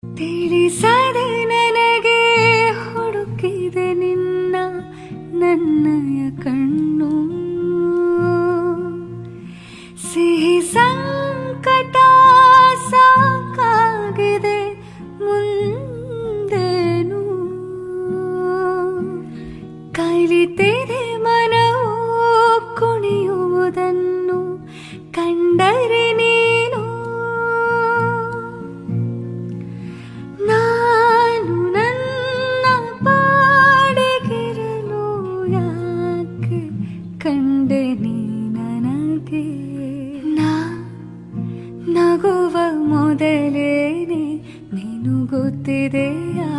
ತಿಳಿಸದೆ ನನಗೆ ಹುಡುಕಿದೆ ನಿನ್ನ ನನ್ನಯ ಕಣ್ಣು ಸಿಹಿ ಸಂಕಟ ಸಾಕಾಗಿದೆ ಮುಂದೇನು ಕಲಿತಿದೆ ಮನವು ಕುಣಿಯುವುದನ್ನು ಕಂಡರೆ ನೀನು ನಾನು ನನ್ನ ಪಾಡಿಗಿರಲು ಯಾಕೆ ಕಂಡೆ ನೀ ನನಗೆ ನಗುವ ಮೊದಲೇನೆ ನೀನು ಗೊತ್ತಿದೆಯಾ